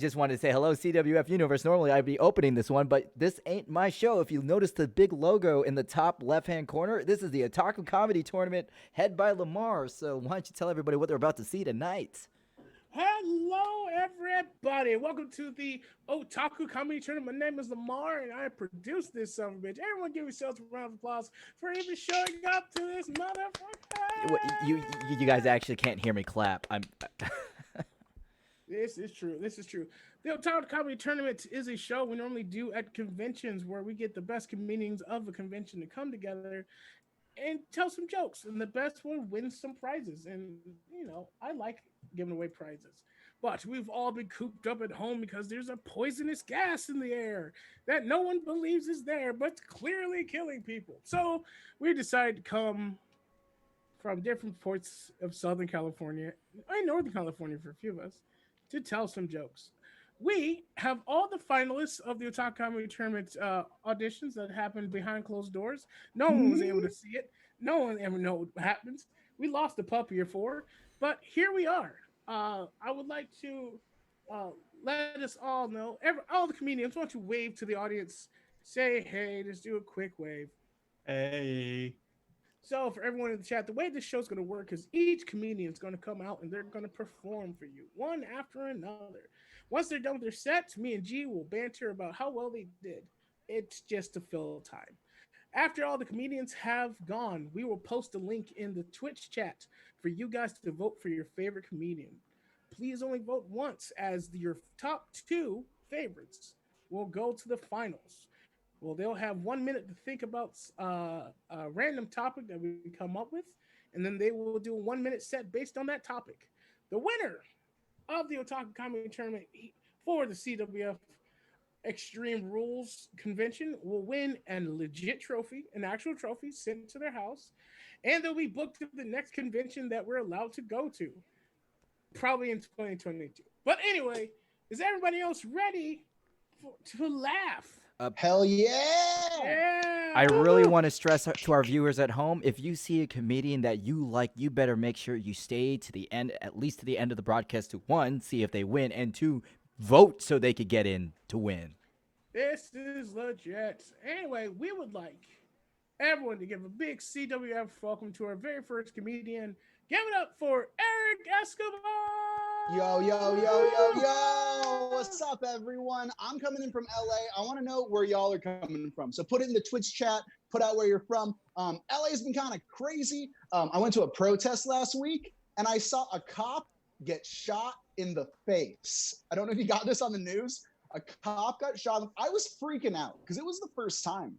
Just wanted to say hello, CWF Universe. Normally I'd be opening this one, but this ain't my show. If you notice the big logo in the top left-hand corner, this is the Otaku Comedy Tournament, head by Lamar. So why don't you tell everybody what they're about to see tonight? Hello, everybody. Welcome to the Otaku Comedy Tournament. My name is Lamar, and I produced this son of a bitch. Everyone give yourselves a round of applause for even showing up to this You guys motherfucker. actually can't hear me clap. I'm. This is true. This is true. The Otaku Comedy Tournament is a show we normally do at conventions where we get the best comedians of a convention to come together and tell some jokes. And the best one wins some prizes. And, I like giving away prizes. But we've all been cooped up at home because there's a poisonous gas in the air that no one believes is there, but it's clearly killing people. So we decided to come from different parts of Southern California and Northern California for a few of us to tell some jokes. We have all the finalists of the Otaku Comedy Tournament auditions that happened behind closed doors. No one was able to see it. No one ever know what happens. We lost a puppy or four, but here we are. I would like to uh, let us all know, all the comedians, want to wave to the audience, say hey, just do a quick wave. Hey. So for everyone in the chat, the way this show's going to work is each comedian is going to come out and they're going to perform for you, one after another. Once they're done with their sets, me and G will banter about how well they did. It's just to fill time. After all the comedians have gone, we will post a link in the Twitch chat for you guys to vote for your favorite comedian. Please only vote once, as your top two favorites will go to the finals. Well, they'll have 1 minute to think about a random topic that we come up with, and then they will do a 1 minute set based on that topic. The winner of the Otaku Comedy Tournament for the CWF Extreme Rules Convention will win a legit trophy, an actual trophy sent to their house, and they'll be booked to the next convention that we're allowed to go to, probably in 2022. But anyway, is everybody else ready to laugh? Hell yeah! I Yeah. really want to stress to our viewers at home, if you see a comedian that you like, you better make sure you stay to the end, at least to the end of the broadcast, to one, see if they win, and two, vote so they could get in to win. This is legit. Anyway, we would like everyone to give a big CWF welcome to our very first comedian. Give it up for Eric Escobar! Yo, yo, yo, yo, yo! What's up, everyone? I'm coming in from LA. I want to know where y'all are coming from. So put it in the Twitch chat, put out where you're from. LA's been kind of crazy. I went to a protest last week, and I saw a cop get shot in the face. I don't know if you got this on the news. A cop got shot. I was freaking out because it was the first time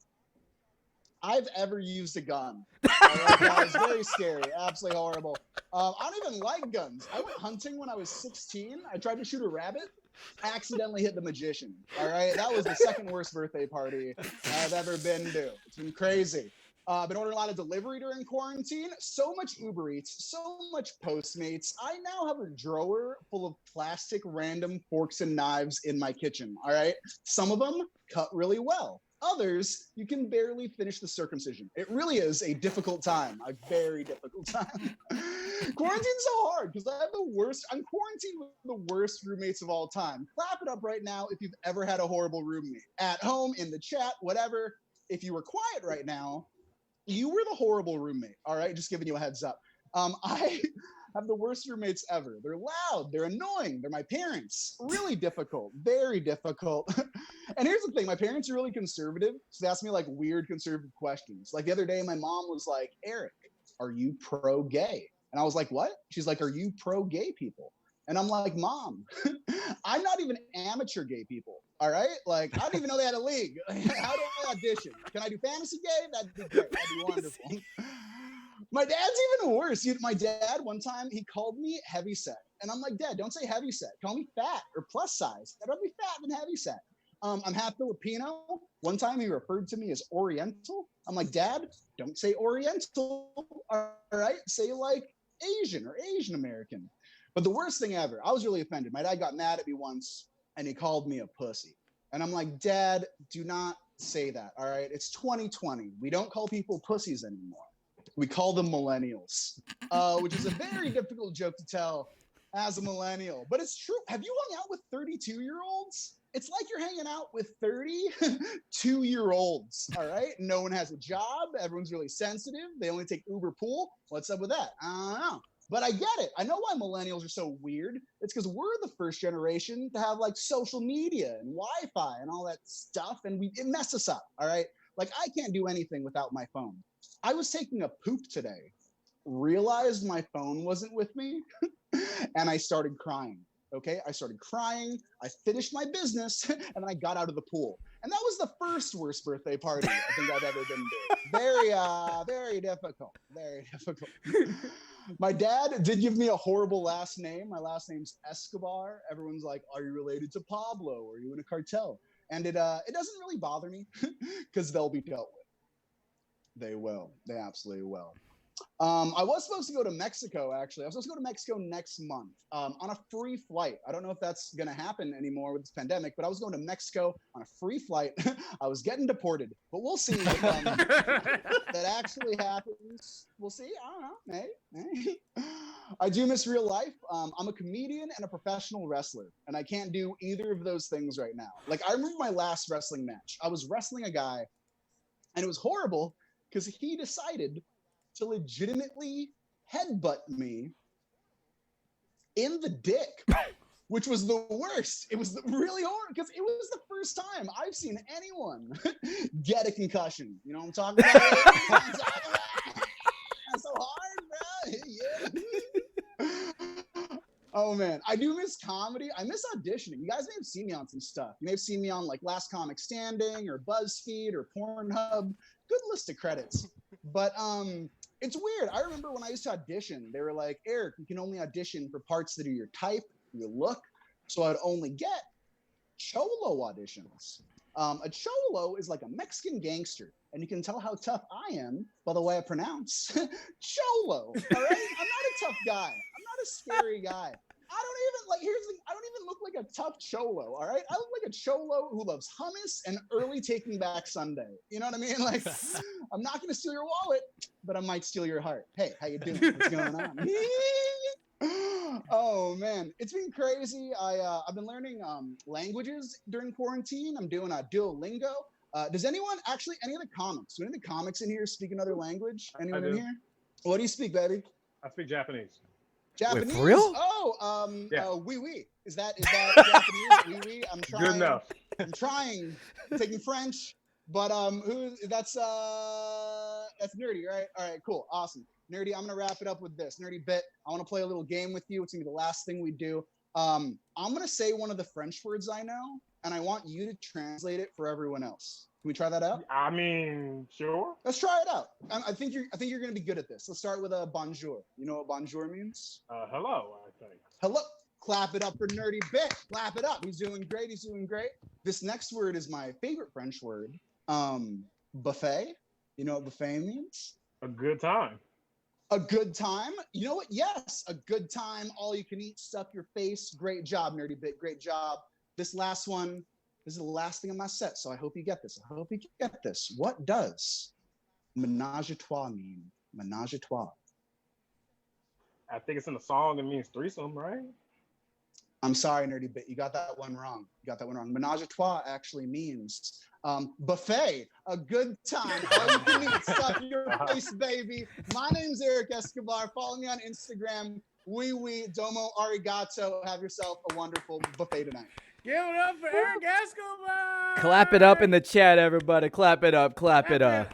I've ever used a gun. That was very scary, absolutely horrible. I don't even like guns. I went hunting when I was 16. I tried to shoot a rabbit, accidentally hit the magician. All right, that was the second worst birthday party I've ever been to. It's been crazy. I've been ordering a lot of delivery during quarantine. So much Uber Eats, so much Postmates. I now have a drawer full of plastic random forks and knives in my kitchen. All right, some of them cut really well. Others, you can barely finish the circumcision. It really is a difficult time, a very difficult time. Quarantine's so hard because I have the worst. I'm quarantined with the worst roommates of all time. Clap it up right now if you've ever had a horrible roommate. At home, in the chat, whatever. If you were quiet right now, you were the horrible roommate. All right, just giving you a heads up. I have the worst roommates ever. They're loud, they're annoying, they're my parents. Really difficult, very difficult. And here's the thing, my parents are really conservative, so they ask me like weird conservative questions. Like the other day, my mom was like, Eric, are you pro-gay? And I was like, what? She's like, are you pro-gay people? And I'm like, Mom, I'm not even amateur gay people. All right. Like, I didn't even know they had a league. How do I audition? Can I do fantasy gay? That'd be great. That'd be wonderful. My dad's even worse. My dad, one time, he called me heavy set. And I'm like, Dad, don't say heavy set. Call me fat or plus size. I'd rather be fat than heavy set. I'm half Filipino. One time he referred to me as Oriental. I'm like, Dad, don't say Oriental. All right. Say like Asian or Asian American. But the worst thing ever, I was really offended. My dad got mad at me once and he called me a pussy. And I'm like, Dad, do not say that. All right. It's 2020. We don't call people pussies anymore. We call them millennials, which is a very difficult joke to tell as a millennial. But it's true. Have you hung out with 32-year-olds? It's like you're hanging out with 32-year-olds. All right. No one has a job. Everyone's really sensitive. They only take Uber Pool. What's up with that? I don't know. But I get it. I know why millennials are so weird. It's because we're the first generation to have like social media and Wi-Fi and all that stuff. And it messes us up. All right. Like I can't do anything without my phone. I was taking a poop today, realized my phone wasn't with me, and I started crying. Okay, I started crying. I finished my business, and then I got out of the pool. And that was the first worst birthday party I think I've ever been to. Very difficult. Very difficult. My dad did give me a horrible last name. My last name's Escobar. Everyone's like, "Are you related to Pablo? Are you in a cartel?" And it doesn't really bother me because they'll be dealt with. They will. They absolutely will. I was supposed to go to Mexico, actually. I was supposed to go to Mexico next month on a free flight. I don't know if that's going to happen anymore with this pandemic, but I was going to Mexico on a free flight. I was getting deported, but we'll see if that actually happens. We'll see. I don't know. Maybe. I do miss real life. I'm a comedian and a professional wrestler, and I can't do either of those things right now. Like, I remember my last wrestling match. I was wrestling a guy, and it was horrible because he decided to legitimately headbutt me in the dick, which was the worst. It was really hard because it was the first time I've seen anyone get a concussion. You know what I'm talking about? That's so hard, bro. Yeah. Oh man, I do miss comedy. I miss auditioning. You guys may have seen me on some stuff. You may have seen me on like Last Comic Standing or BuzzFeed or Pornhub. Good list of credits. But it's weird. I remember when I used to audition, they were like, "Eric, you can only audition for parts that are your type, your look." So I'd only get cholo auditions. A cholo is like a Mexican gangster, and you can tell how tough I am by the way I pronounce cholo. All right, I'm not a tough guy. I'm not a scary guy. I don't even look like a tough cholo, all right? I look like a cholo who loves hummus and early Taking Back Sunday. You know what I mean? Like, I'm not going to steal your wallet, but I might steal your heart. Hey, how you doing? What's going on? Oh, man. It's been crazy. I've been learning languages during quarantine. I'm doing Duolingo. Does anyone, actually, any of the comics, do any of the comics in here speak another language? Anyone in here? What do you speak, baby? I speak Japanese. Japanese? Wait, for real? Oh, yeah. Oui, oui. Is that Japanese? Oui, oui. I'm trying. Good enough. I'm trying. I'm taking French, but that's Nerdy, right? All right, cool, awesome. Nerdy, I'm gonna wrap it up with this. Nerdy bit. I want to play a little game with you. It's gonna be the last thing we do. I'm gonna say one of the French words I know, and I want you to translate it for everyone else. Can we try that out? I mean, sure. Let's try it out. I think you're gonna be good at this. Let's start with a bonjour. You know what bonjour means? Hello, I think. Hello. Clap it up for Nerdy Bit. Clap it up. He's doing great. He's doing great. This next word is my favorite French word. Buffet. You know what buffet means? A good time. A good time. You know what? Yes, a good time. All you can eat, stuff your face. Great job, Nerdy Bit. Great job. This last one, this is the last thing on my set, so I hope you get this. I hope you get this. What does ménage à trois mean? Ménage à trois. I think it's in the song. It means threesome, right? I'm sorry, Nerdy Bit. You got that one wrong. Ménage à trois actually means buffet, a good time. All you can eat, stuff your face, baby. My name's Eric Escobar. Follow me on Instagram. Oui, domo arigato. Have yourself a wonderful buffet tonight. Give it up for Eric Escobar. Clap it up in the chat, everybody. Clap it up. Clap it up.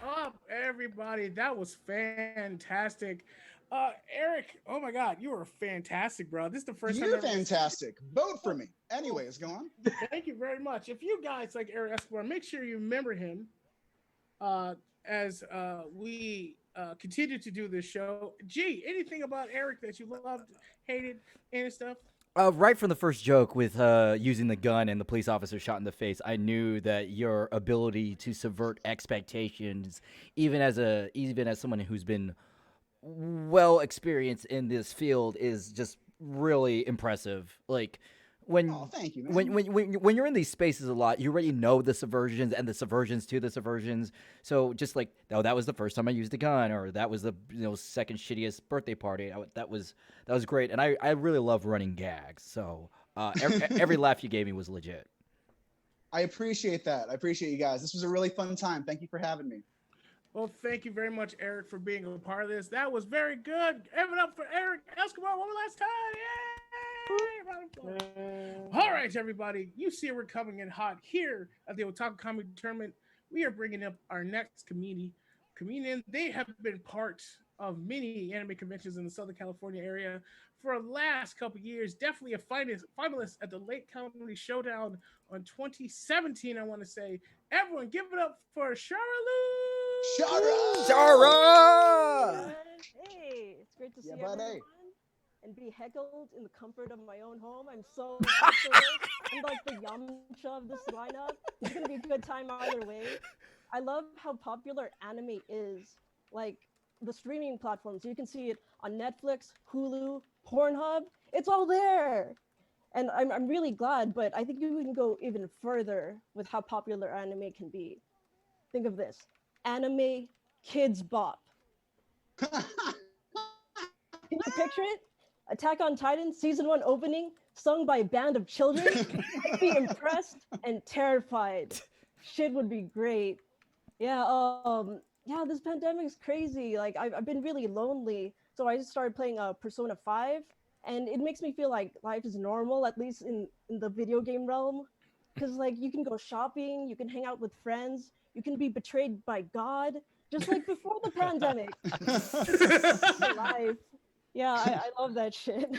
Everybody. That was fantastic. Eric, oh my God, you were fantastic, bro. This is the first time. You're fantastic. Vote for me. Anyways, go on. Thank you very much. If you guys like Eric Escobar, make sure you remember him as we continue to do this show. Gee, anything about Eric that you loved, hated, and stuff? Right from the first joke with using the gun and the police officer shot in the face, I knew that your ability to subvert expectations, even as someone who's been well experienced in this field, is just really impressive. Like, when Oh, thank you, man. when you're in these spaces a lot, you already know the subversions and the subversions to the subversions. So just like, oh, that was the first time I used a gun, or that was the second shittiest birthday party. That was great, and I really love running gags. So every laugh you gave me was legit. I appreciate that. I appreciate you guys. This was a really fun time. Thank you for having me. Well, thank you very much, Eric, for being a part of this. That was very good. Give it up for Eric Escobar one last time. Yay! Round of applause. All right, everybody. You see we're coming in hot here at the Otaku Comedy Tournament. We are bringing up our next comedian. They have been part of many anime conventions in the Southern California area for the last couple years. Definitely a finalist at the Late Comedy Showdown on 2017, I want to say. Everyone, give it up for Shara Shara! Hey, it's great to see Yeah, buddy. everyone and be heckled in the comfort of my own home. I'm so hyped for this. I'm like the Yamcha of this lineup. It's gonna be a good time either way. I love how popular anime is. Like the streaming platforms, you can see it on Netflix, Hulu, Pornhub. It's all there. And I'm really glad, but I think you can go even further with how popular anime can be. Think of this. Anime Kids Bop. Can you picture it? Attack on Titan season 1 opening, sung by a band of children. I'd be impressed and terrified. Shit would be great. Yeah, this pandemic's crazy. Like I've been really lonely, so I just started playing Persona 5, and it makes me feel like life is normal, at least in the video game realm. Because like you can go shopping, you can hang out with friends, you can be betrayed by God, just like before the pandemic. Life. Yeah, I love that shit.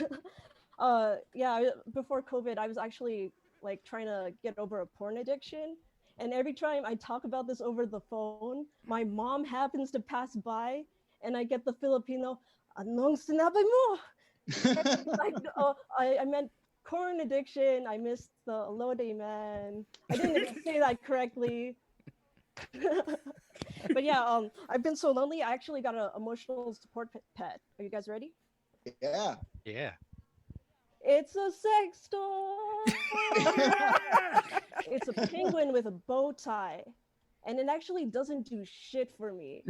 Before COVID, I was actually like trying to get over a porn addiction. And every time I talk about this over the phone, my mom happens to pass by and I get the Filipino, anong sinabi mo? Like, I meant corn addiction. I missed the Lode man. I didn't even say that correctly. But yeah, I've been so lonely. I actually got an emotional support pet. Are you guys ready? Yeah. Yeah. It's a sex toy. It's a penguin with a bow tie, and it actually doesn't do shit for me.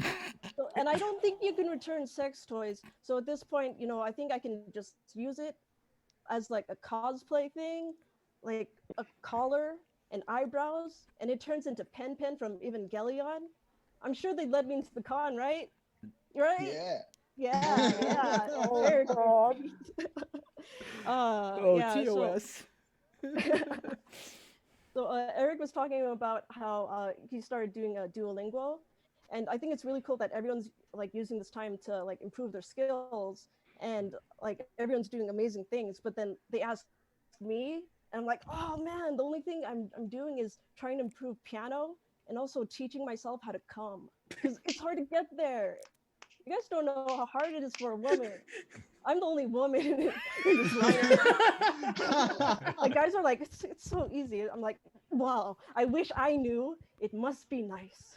So, and I don't think you can return sex toys. So at this point, I think I can just use it as like a cosplay thing, like a collar and eyebrows, and it turns into Pen from Evangelion. I'm sure they'd let me into the con, right? Right? Yeah. Yeah. Oh, Very God. TOS. So Eric was talking about how he started doing Duolingo, and I think it's really cool that everyone's like using this time to like improve their skills, and like everyone's doing amazing things. But then they ask me, and I'm like, oh man, the only thing I'm doing is trying to improve piano and also teaching myself how to come, because it's hard to get there. You guys don't know how hard it is for a woman. I'm the only woman in this lineup. Like guys are like, it's so easy. I'm like, wow, I wish I knew. It must be nice.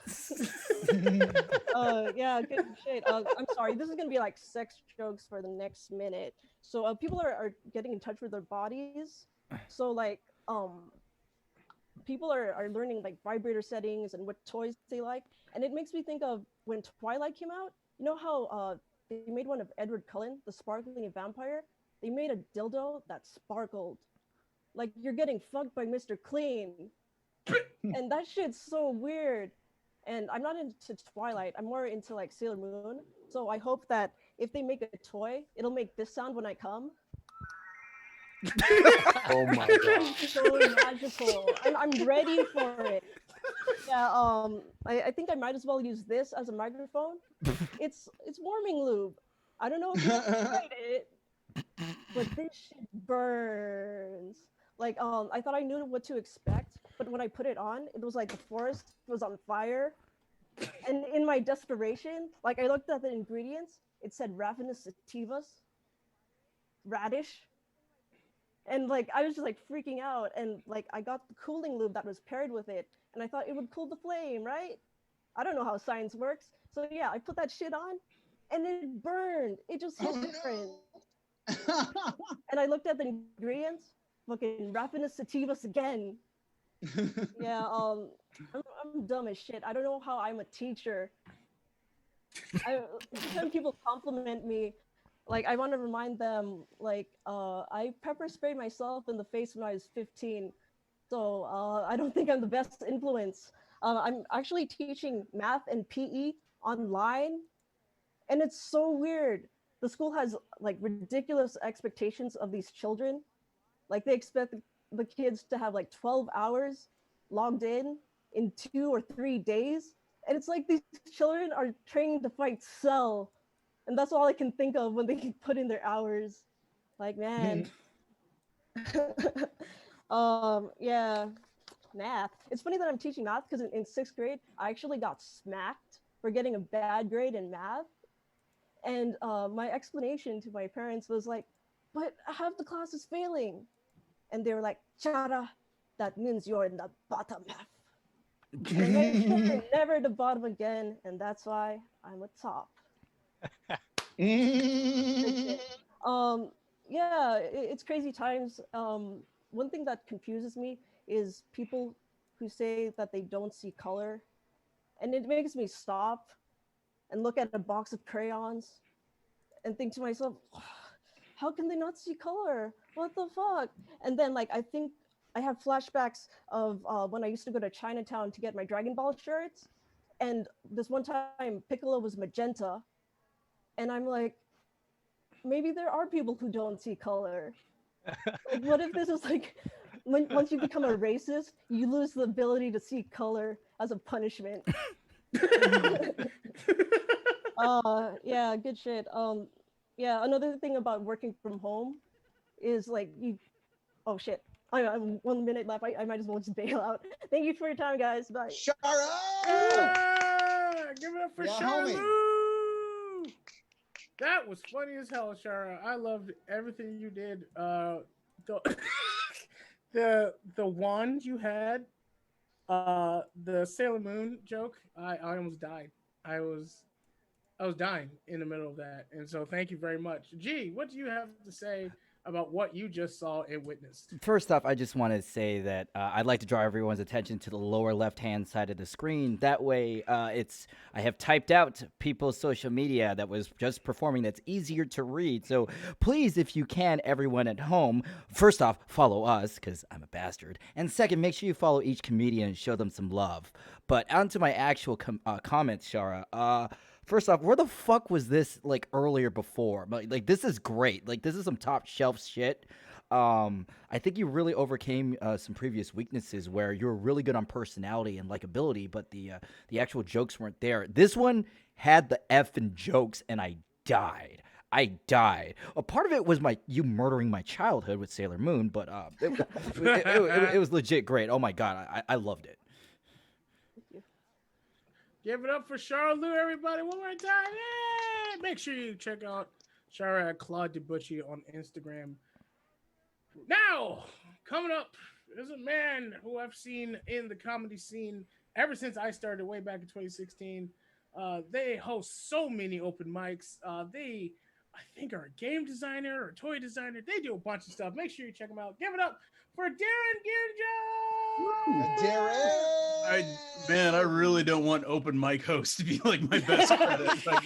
Yeah, good shit. I'm sorry. This is gonna be like sex jokes for the next minute. So people are getting in touch with their bodies. So like people are learning like vibrator settings and what toys they like, and it makes me think of when Twilight came out. You know how they made one of Edward Cullen, the sparkling vampire? They made a dildo that sparkled. Like you're getting fucked by Mr. Clean. And that shit's so weird. And I'm not into Twilight. I'm more into like Sailor Moon. So I hope that if they make a toy, it'll make this sound when I come. Oh my god. It's so magical. I'm ready for it. Yeah, I think I might as well use this as a microphone. It's warming lube. I don't know if you tried it, but this shit burns. Like I thought I knew what to expect, but when I put it on, it was like the forest was on fire. And in my desperation, like I looked at the ingredients, it said ravenous sativas, radish. And like I was just like freaking out, and like I got the cooling lube that was paired with it, and I thought it would cool the flame, right? I don't know how science works. So yeah, I put that shit on and it burned. It just hit different. No. And I looked at the ingredients, fucking Rapinus sativus again. Yeah, I'm dumb as shit. I don't know how I'm a teacher. When people compliment me, like I want to remind them, like I pepper sprayed myself in the face when I was 15, so I don't think I'm the best influence. I'm actually teaching math and PE online, and it's so weird. The school has like ridiculous expectations of these children. Like they expect the kids to have like 12 hours logged in 2 or 3 days. And it's like these children are training to fight Cell. And that's all I can think of when they put in their hours. Like, man. Yeah, math. It's funny that I'm teaching math because in 6th grade, I actually got smacked for getting a bad grade in math. And my explanation to my parents was like, but half the class is failing. And they were like, Chara, that means you're in the bottom half. And I made sure you're never the bottom again, and that's why I'm a top. Yeah, it's crazy times. One thing that confuses me is people who say that they don't see color, and it makes me stop and look at a box of crayons and think to myself, how can they not see color? What the fuck? And then like I think I have flashbacks of when I used to go to Chinatown to get my Dragon Ball shirts, and this one time Piccolo was magenta, and I'm like, maybe there are people who don't see color. Like, what if this is like, once you become a racist, you lose the ability to see color as a punishment? Yeah, good shit. Yeah, another thing about working from home is like oh shit. I'm 1 minute left. I might as well just bail out. Thank you for your time, guys. Bye. Shara! Give it up for Yeah, Shara. homie. That was funny as hell, Shara. I loved everything you did. The wand you had, the Sailor Moon joke. I almost died. I was dying in the middle of that, and so thank you very much. G, what do you have to say about what you just saw and witnessed? First off, I just want to say that I'd like to draw everyone's attention to the lower left-hand side of the screen. That way, I have typed out people's social media that was just performing that's easier to read. So please, if you can, everyone at home, first off, follow us, because I'm a bastard. And second, make sure you follow each comedian and show them some love. But onto my actual comments, Shara. First off, where the fuck was this like earlier before? Like this is great. Like this is some top shelf shit. I think you really overcame some previous weaknesses where you were really good on personality and likability, but the actual jokes weren't there. This one had the effing jokes, and I died. A part of it was you murdering my childhood with Sailor Moon, but it was legit great. Oh my god, I loved it. Give it up for Shara Lou, everybody, one more time. Yeah! Make sure you check out Shara at Claude Debucci on Instagram. Now, coming up is a man who I've seen in the comedy scene ever since I started way back in 2016. They host so many open mics. They, I think, are a game designer or a toy designer. They do a bunch of stuff. Make sure you check them out. Give it up for Darren Ginjo! Darren! Man, I really don't want open mic host to be like my best credit. It's like,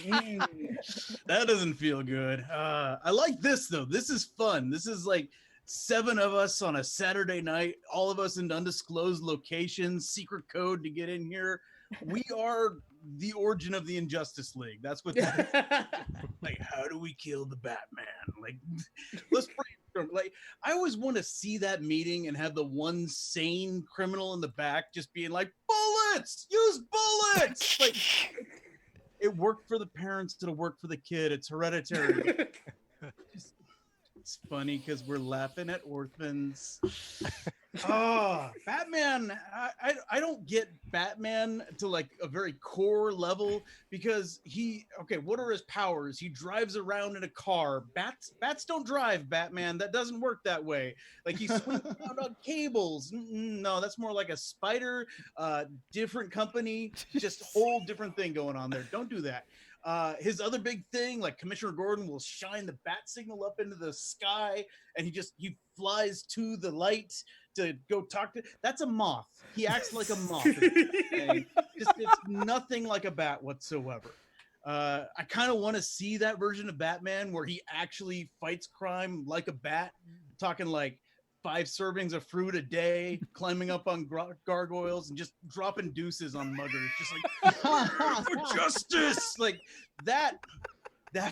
that doesn't feel good. I like this though. This is fun. This is like 7 of us on a Saturday night, all of us in undisclosed locations, secret code to get in here. We are the origin of the Injustice League. That's what like, how do we kill the Batman? Like, let's brainstorm. Like, I always want to see that meeting and have the one sane criminal in the back just being like, bullets, use bullets. Like, it worked for the parents, it'll work for the kid. It's hereditary. It's funny because we're laughing at orphans. Oh, Batman. I don't get Batman to like a very core level because what are his powers? He drives around in a car. Bats don't drive, Batman. That doesn't work that way. Like he swings around on cables. No, that's more like a spider, different company, just whole different thing going on there. Don't do that. His other big thing, like Commissioner Gordon will shine the bat signal up into the sky, and he flies to the light to go talk to. That's a moth. He acts like a moth. Just it's nothing like a bat whatsoever. I kind of want to see that version of Batman where he actually fights crime like a bat, talking like 5 servings of fruit a day, climbing up on gargoyles and just dropping deuces on muggers, just like for justice. Like that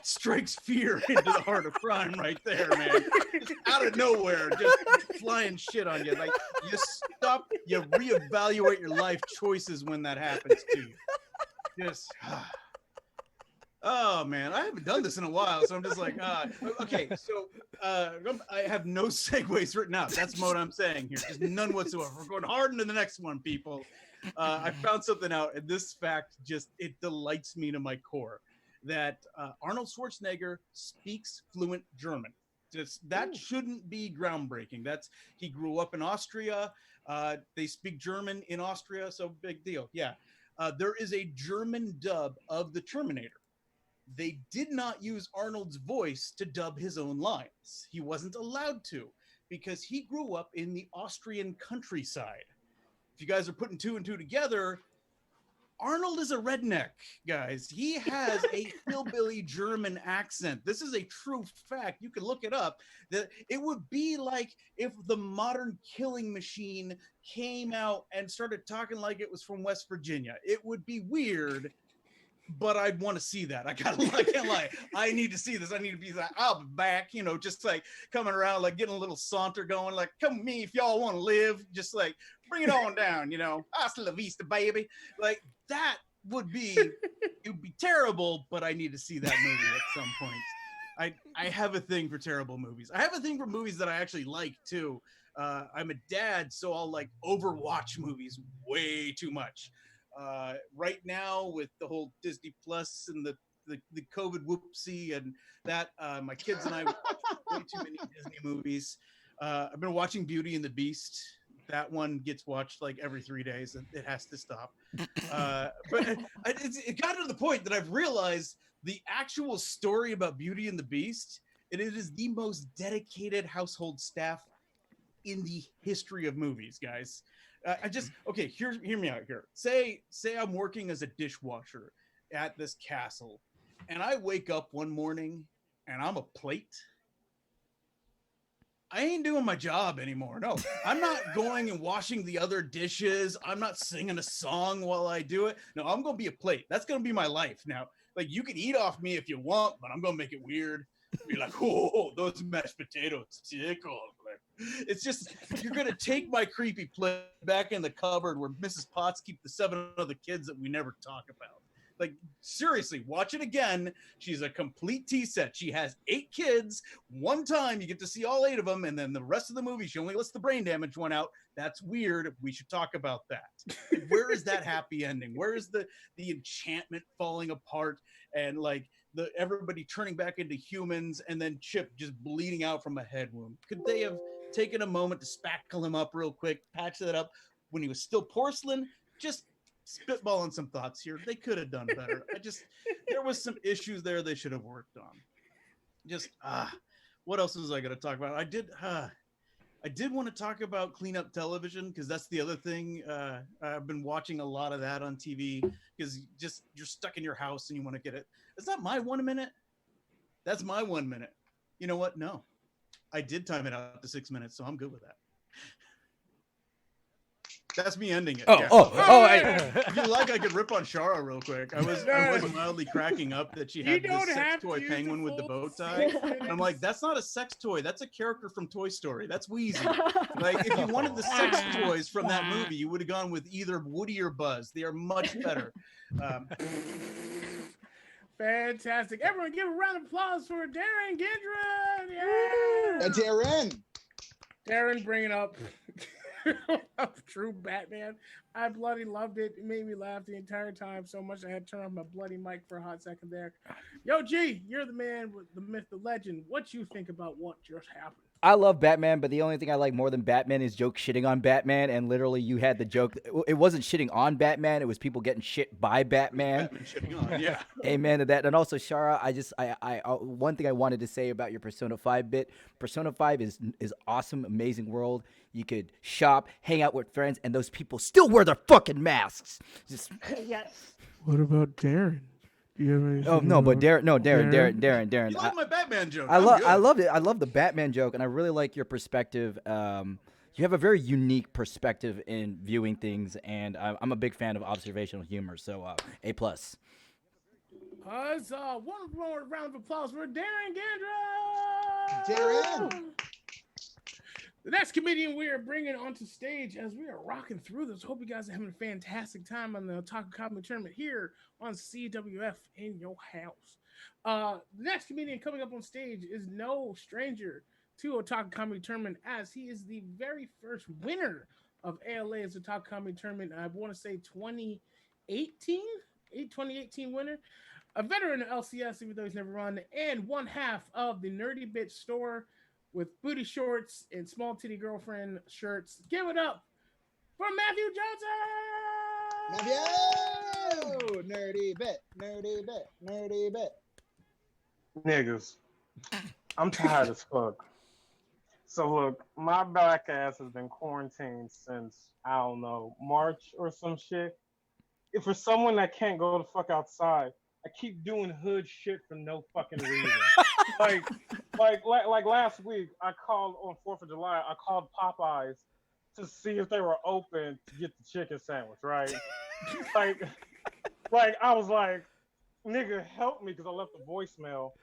strikes fear into the heart of crime right there, man. Just out of nowhere, just flying shit on you. Like you stop, you reevaluate your life choices when that happens to you. Just oh man, I haven't done this in a while, so I'm just like, okay. So I have no segues written out. That's what I'm saying here, just none whatsoever. We're going hard into the next one, people. I found something out, and this fact it delights me to my core. That Arnold Schwarzenegger speaks fluent German. That shouldn't be groundbreaking. He grew up in Austria. They speak German in Austria, so big deal. Yeah, there is a German dub of The Terminator. They did not use Arnold's voice to dub his own lines. He wasn't allowed to because he grew up in the Austrian countryside. If you guys are putting 2 and 2 together, Arnold is a redneck, guys. He has a hillbilly German accent. This is a true fact. You can look it up. That it would be like if the modern Killing Machine came out and started talking like it was from West Virginia. It would be weird, but I'd want to see that. I can't lie. I need to see this. I need to be like, I'll be back, just like coming around, like getting a little saunter going, like, come with me if y'all want to live. Just like, bring it on down, hasta la vista, baby. Like, that would be, it would be terrible, but I need to see that movie at some point. I have a thing for terrible movies. I have a thing for movies that I actually like, too. I'm a dad, so I'll like overwatch movies way too much. Right now with the whole Disney Plus and the COVID whoopsie and that my kids and I watch way too many Disney movies. I've been watching Beauty and the Beast. That one gets watched like every 3 days and it has to stop. But it got to the point that I've realized the actual story about Beauty and the Beast, it is the most dedicated household staff in the history of movies, guys. Hear me out here. Say I'm working as a dishwasher at this castle, and I wake up one morning and I'm a plate. I ain't doing my job anymore. No, I'm not going and washing the other dishes. I'm not singing a song while I do it. No, I'm going to be a plate. That's going to be my life now. Like, you can eat off me if you want, but I'm going to make it weird. Be like, oh, those mashed potatoes tickle. It's just, you're going to take my creepy plate back in the cupboard where Mrs. Potts keep the 7 other kids that we never talk about. Like, seriously, watch it again. She's a complete tea set. She has 8 kids. One time you get to see all 8 of them, and then the rest of the movie, she only lets the brain damage one out. That's weird. We should talk about that. Where is that happy ending? Where is the enchantment falling apart and like everybody turning back into humans and then Chip just bleeding out from a head wound? Could they have taken a moment to spackle him up real quick, patch that up when he was still porcelain? Just spitballing some thoughts here. They could have done better. There was some issues there they should have worked on. What else was I going to talk about? I did want to talk about cleanup television because that's the other thing. I've been watching a lot of that on TV because you're stuck in your house and you want to get it. Is that my 1 minute? That's my 1 minute. You know what? No, I did time it out to 6 minutes, so I'm good with that. That's me ending it. If you like, I could rip on Shara real quick. I was mildly cracking up that she had this sex toy penguin with the bow tie. And I'm like, that's not a sex toy. That's a character from Toy Story. That's Wheezy. Like, if you wanted the sex toys from that movie, you would have gone with either Woody or Buzz. They are much better. Fantastic. Everyone give a round of applause for Darren Gindren. Darren. Darren bringing up True Batman. I bloody loved it. It made me laugh the entire time so much I had to turn off my bloody mic for a hot second there. Yo, G, you're the man with the myth, the legend. What you think about what just happened? I love Batman, but the only thing I like more than Batman is joke shitting on Batman. And literally, you had the joke. It wasn't shitting on Batman; it was people getting shit by Batman. Batman shitting on, yeah. Amen to that. And also, Shara, one thing I wanted to say about your Persona 5 bit. Persona 5 is awesome, amazing world. You could shop, hang out with friends, and those people still wear their fucking masks. Just Yes. What about Darren? Do you have anything? oh no, but Darren. You like my Batman joke? I loved it. I love the Batman joke, and I really like your perspective. You have a very unique perspective in viewing things, and I'm a big fan of observational humor. So A plus. It's one more round of applause for Darren Gandra. Darren. The next comedian we are bringing onto stage as we are rocking through this. Hope you guys are having a fantastic time on the Otaku Comedy Tournament here on CWF in your house. The next comedian coming up on stage is no stranger to Otaku Comedy Tournament, as he is the very first winner of ALA's Otaku Comedy Tournament. I want to say 2018 winner. A veteran of LCS, even though he's never run, and one half of the Nerdy Bitch store with booty shorts and small titty girlfriend shirts. Give it up for Matthew Johnson! Nerdy bit. Niggas, I'm tired as fuck. So look, my black ass has been quarantined since, I don't know, March or some shit. If for someone that can't go the fuck outside, I keep doing hood shit for no fucking reason. like last week, I called on 4th of July. I called Popeyes to see if they were open to get the chicken sandwich. Right? like I was like, nigga, help me, because I left a voicemail.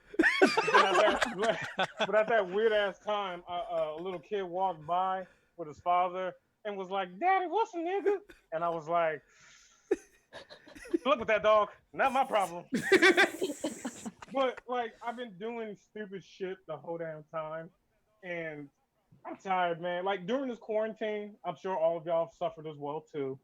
But at that weird ass time, a little kid walked by with his father and was like, "Daddy, what's a nigga?" And I was like, "Look at that dog. Not my problem." But like, I've been doing stupid shit the whole damn time, and I'm tired, man. Like during this quarantine, I'm sure all of y'all have suffered as well too,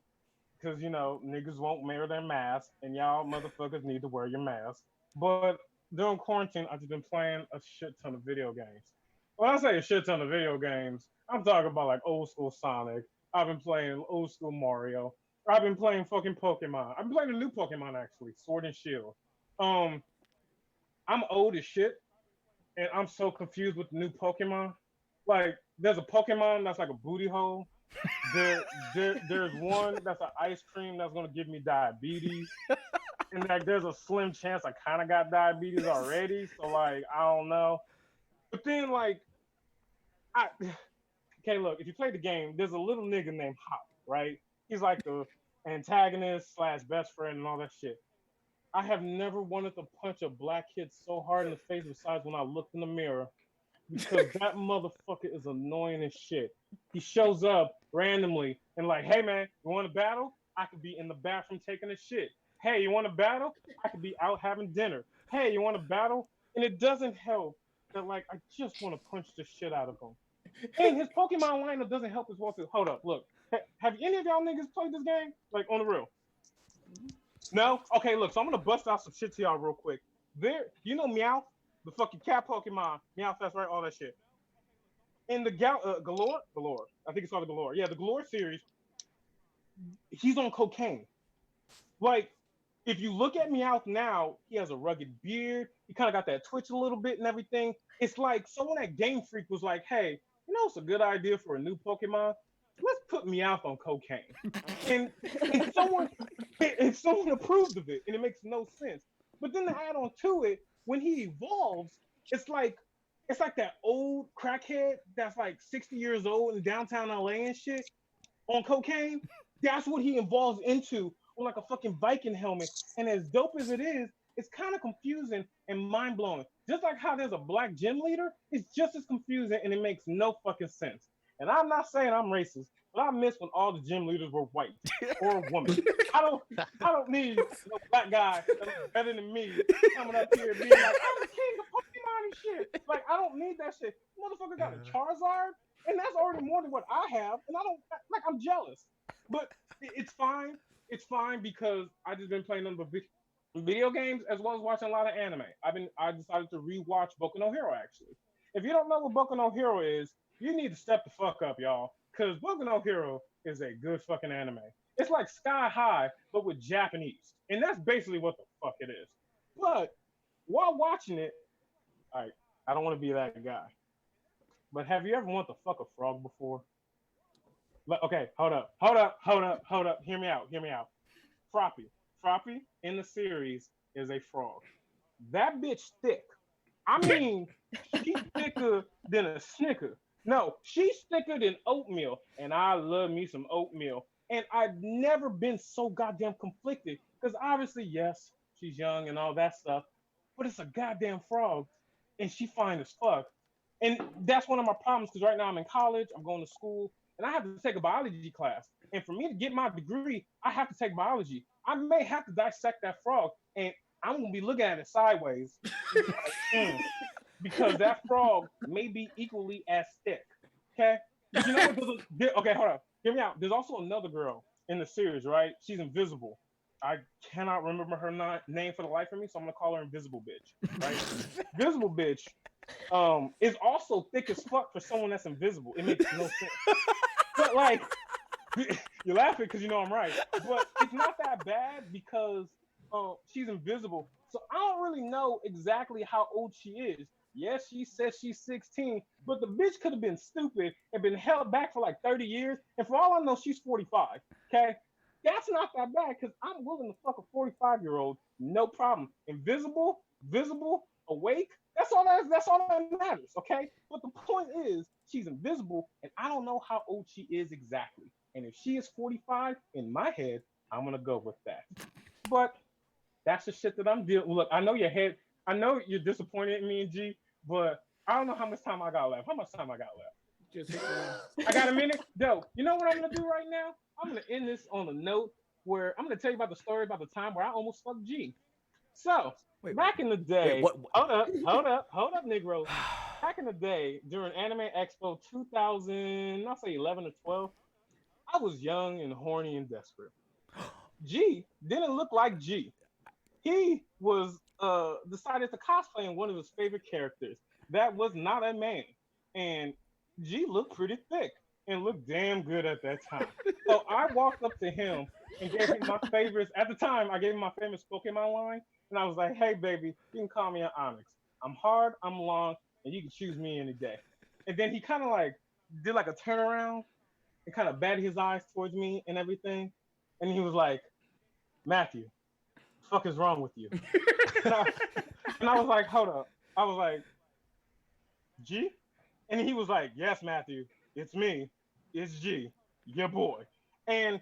because you know niggas won't wear their mask, and y'all motherfuckers need to wear your mask. But during quarantine, I've just been playing a shit ton of video games. When I say a shit ton of video games, I'm talking about like old school Sonic. I've been playing old school Mario. I've been playing fucking Pokemon. I've been playing a new Pokemon actually, Sword and Shield. I'm old as shit, and I'm so confused with the new Pokemon. Like, there's a Pokemon that's like a booty hole. There's one that's an ice cream that's gonna give me diabetes, and like there's a slim chance I kind of got diabetes already. So like, I don't know. But then like, okay, look, if you play the game, there's a little nigga named Hop, right? He's like the antagonist / best friend and all that shit. I have never wanted to punch a black kid so hard in the face besides when I looked in the mirror, because that motherfucker is annoying as shit. He shows up randomly and like, "Hey man, you want to battle?" I could be in the bathroom taking a shit. "Hey, you want to battle?" I could be out having dinner. "Hey, you want to battle?" And it doesn't help that like I just want to punch the shit out of him. And his Pokemon lineup doesn't help as well too. Hold up, look. Have any of y'all niggas played this game? Like on the real? No? Okay, look, so I'm gonna bust out some shit to y'all real quick. You know Meowth? The fucking cat Pokemon. Meowth, that's right, all that shit. In the Galore? I think it's called the Galore. Yeah, the Galore series, he's on cocaine. Like, if you look at Meowth now, he has a rugged beard. He kind of got that twitch a little bit and everything. It's like someone at Game Freak was like, "Hey, you know it's a good idea for a new Pokemon? Let's put Meowth on cocaine." And someone approved of it, and it makes no sense. But then to add on to it, when he evolves, it's like that old crackhead that's like 60 years old in downtown LA and shit on cocaine. That's what he evolves into, with like a fucking Viking helmet. And as dope as it is, it's kind of confusing and mind-blowing. Just like how there's a black gym leader, it's just as confusing and it makes no fucking sense. And I'm not saying I'm racist, but I miss when all the gym leaders were white or a woman. I don't need no black guy that's better than me coming up here being like, "I'm the king of Pokemon and shit." Like, I don't need that shit. Motherfucker got a Charizard, and that's already more than what I have, and I don't like. I'm jealous, but it's fine. It's fine because I just been playing them video games as well as watching a lot of anime. I decided to rewatch Boku no Hero actually. If you don't know what Boku no Hero is, you need to step the fuck up, y'all. Because Boku no Hero is a good fucking anime. It's like Sky High, but with Japanese. And that's basically what the fuck it is. But while watching it, all right, I don't want to be that guy. But have you ever wanted to fuck a frog before? Okay, hold up. Hear me out. Froppy in the series is a frog. That bitch thick. I mean, she's thicker than a Snicker. No, she's thicker than oatmeal, and I love me some oatmeal. And I've never been so goddamn conflicted because obviously, yes, she's young and all that stuff, but it's a goddamn frog, and she fine as fuck. And that's one of my problems because right now I'm in college, I'm going to school, and I have to take a biology class. And for me to get my degree, I have to take biology. I may have to dissect that frog, and I'm gonna be looking at it sideways like, because that frog may be equally as thick. Okay, you know what? Okay, hold on. Hear me out. There's also another girl in the series, right? She's invisible. I cannot remember her name for the life of me, so I'm gonna call her Invisible Bitch. Right? Invisible Bitch is also thick as fuck for someone that's invisible. It makes no sense. But like, you're laughing because you know I'm right. But it's not that bad because she's invisible. So I don't really know exactly how old she is. Yes, she says she's 16, but the bitch could have been stupid and been held back for like 30 years. And for all I know, she's 45. Okay? That's not that bad because I'm willing to fuck a 45-year-old, no problem. Invisible, visible, awake. That's all that matters, okay? But the point is, she's invisible, and I don't know how old she is exactly. And if she is 45, in my head, I'm gonna go with that. But that's the shit that I'm dealing. Look, I know you're disappointed in me and G, but I don't know how much time I got left. How much time I got left? Just I got a minute. Yo, you know what I'm gonna do right now? I'm gonna end this on a note where I'm gonna tell you about the story about the time where I almost fucked G. So back in the day, what? hold up, Negro. Back in the day, during Anime Expo 2000, I'll say 11 or 12, I was young and horny and desperate. G didn't look like G. He was decided to cosplay in one of his favorite characters. That was not a man. And G looked pretty thick and looked damn good at that time. So I walked up to him and gave him my favorites. At the time, I gave him my famous Pokemon line. And I was like, hey, baby, you can call me an Onyx. I'm hard, I'm long, and you can choose me any day. And then he kind of like did like a turnaround and kind of batted his eyes towards me and everything. And he was like, Matthew, fuck is wrong with you? and I was like, hold up. I was like, G? And he was like, yes, Matthew, it's me. It's G, your boy. And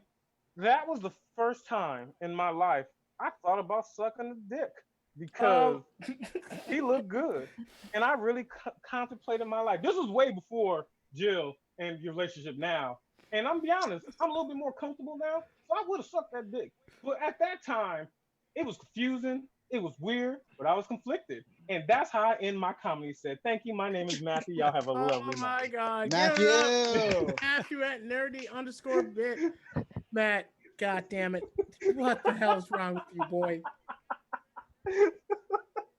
that was the first time in my life I thought about sucking a dick because he looked good. And I really contemplated my life. This was way before Jill and your relationship now. And I'm be honest, I'm a little bit more comfortable now. So I would have sucked that dick. But at that time, it was confusing. It was weird, but I was conflicted. And that's how I end my comedy set. Thank you. My name is Matthew. Y'all have a lovely Oh my night. God. Matthew. Matthew at nerdy_bit. Matt, God damn it. What the hell's wrong with you, boy?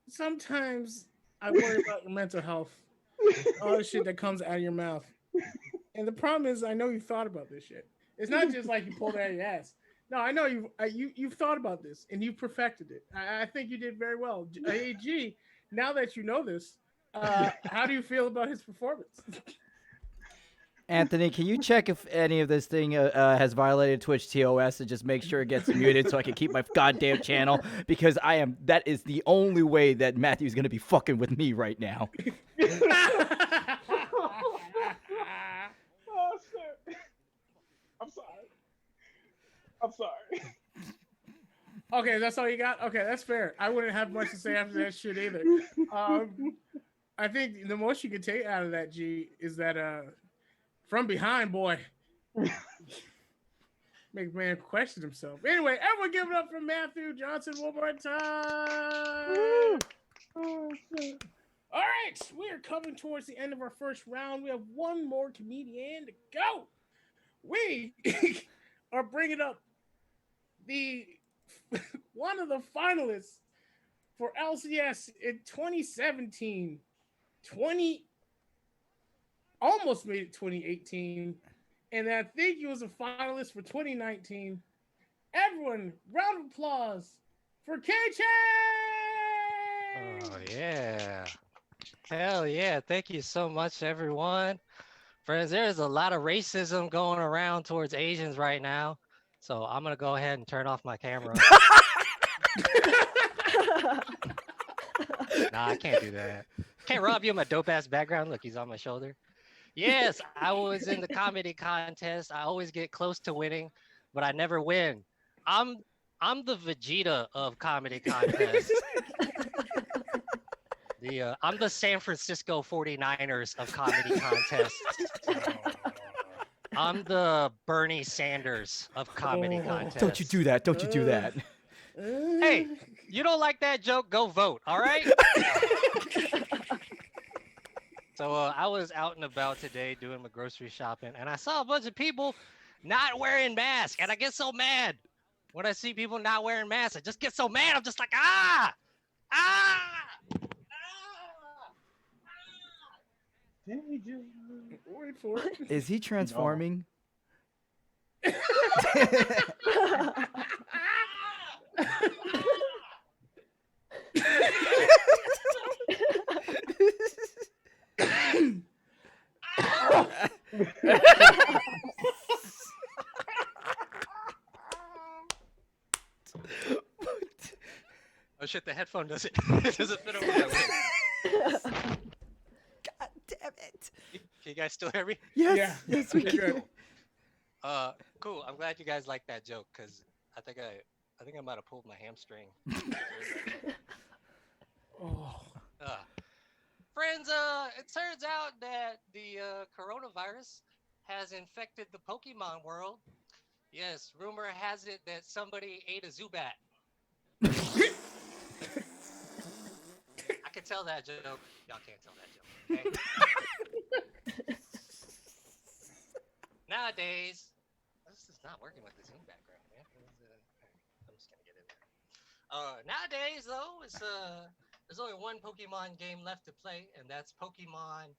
Sometimes I worry about your mental health. All the shit that comes out of your mouth. And the problem is, I know you thought about this shit. It's not just like you pulled it out of your ass. No, I know you've thought about this and you've perfected it. I think you did very well. Hey, G, now that you know this, how do you feel about his performance? Anthony, can you check if any of this thing has violated Twitch TOS and just make sure it gets muted so I can keep my goddamn channel? Because that is the only way that Matthew's going to be fucking with me right now. Oh, shit. I'm sorry. Okay, that's all you got? Okay, that's fair. I wouldn't have much to say after that shit either. I think the most you can take out of that, G, is that from behind, boy, make man question himself. Anyway, everyone give it up for Matthew Johnson one more time. Oh, shit. All right, we are coming towards the end of our first round. We have one more comedian to go. We are bringing up one of the finalists for LCS in 2017, almost made it 2018, and I think he was a finalist for 2019. Everyone, round of applause for KJ! Oh yeah. Hell yeah. Thank you so much, everyone. Friends, there's a lot of racism going around towards Asians right now. So I'm gonna go ahead and turn off my camera. Nah, I can't do that. Can't rob you of my dope ass background. Look, he's on my shoulder. Yes, I was in the comedy contest. I always get close to winning, but I never win. I'm I'm the Vegeta of comedy contests. I'm the San Francisco 49ers of comedy contests. I'm the Bernie Sanders of comedy contests. Don't you do that. Don't you do that. Hey, you don't like that joke? Go vote, all right? So I was out and about today doing my grocery shopping, and I saw a bunch of people not wearing masks, and I get so mad when I see people not wearing masks. I just get so mad. I'm just like, ah! Wait for it. Is he transforming? Oh shit, the headphone doesn't fit over my wig. God damn it. Can you guys still hear me? Yes. Yeah. Yes, we Okay, can. good. Cool. I'm glad you guys like that joke because I think I might have pulled my hamstring. Oh. Friends, it turns out that the coronavirus has infected the Pokemon world. Yes, rumor has it that somebody ate a Zubat. I can tell that joke. Y'all can't tell that joke, okay? Nowadays, this is not working with the Zoom background, man. I'm just gonna get in there. Nowadays, though, there's only one Pokemon game left to play, and that's Pokemon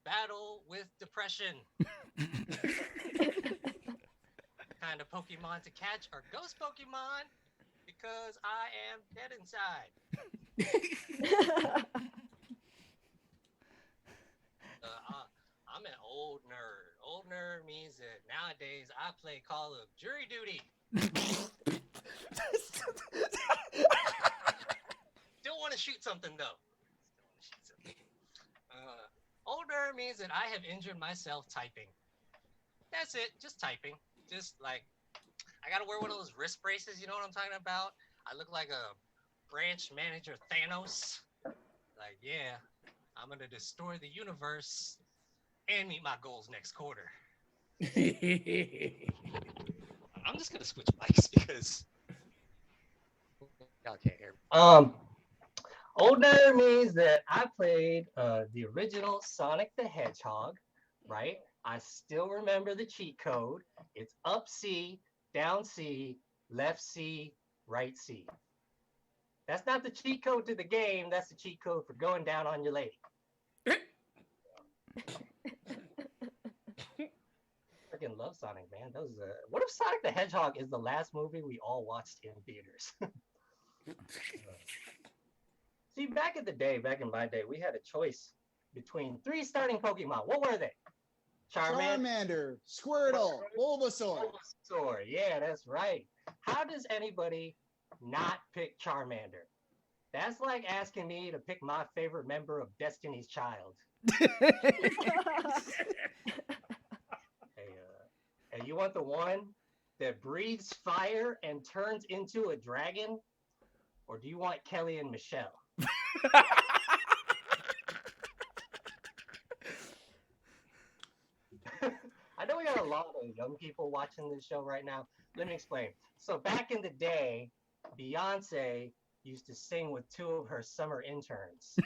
Battle with Depression. Kind of Pokemon to catch are Ghost Pokemon, because I am dead inside. I'm an old nerd. Old nerd means that nowadays I play Call of Jury Duty. Still want to shoot something though. Old nerd means that I have injured myself typing. That's it, just typing. Just like, I gotta wear one of those wrist braces, you know what I'm talking about? I look like a branch manager Thanos. Like, yeah, I'm gonna destroy the universe and meet my goals next quarter. I'm just gonna switch mics because y'all can't hear me. Old nerd means that I played the original Sonic the Hedgehog, right? I still remember the cheat code. It's up C, down C, left C, right C. That's not the cheat code to the game. That's the cheat code for going down on your lady. Freaking love Sonic, man. What if Sonic the Hedgehog is the last movie we all watched in theaters? See, back in my day, we had a choice between 3 starting Pokemon. What were they? Charmander, Squirtle, Bulbasaur. Bulbasaur, yeah, that's right. How does anybody not pick Charmander? That's like asking me to pick my favorite member of Destiny's Child. Hey, you want the one that breathes fire and turns into a dragon? Or do you want Kelly and Michelle? I know we got a lot of young people watching this show right now. Let me explain. So back in the day, Beyonce used to sing with 2 of her summer interns.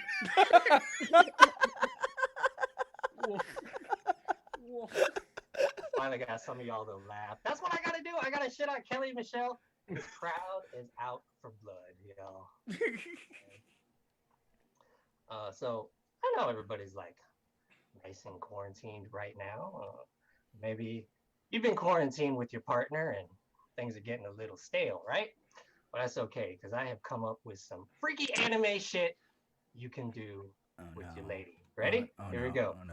Finally got some of y'all to laugh. That's what I gotta do. I gotta shit on Kelly and Michelle. The crowd is out for blood, y'all. So I know everybody's like, nice and quarantined right now. Maybe you've been quarantined with your partner and things are getting a little stale, right? But that's okay because I have come up with some freaky anime shit you can do Oh with your no. lady. Ready? Here we No. go. Oh, no,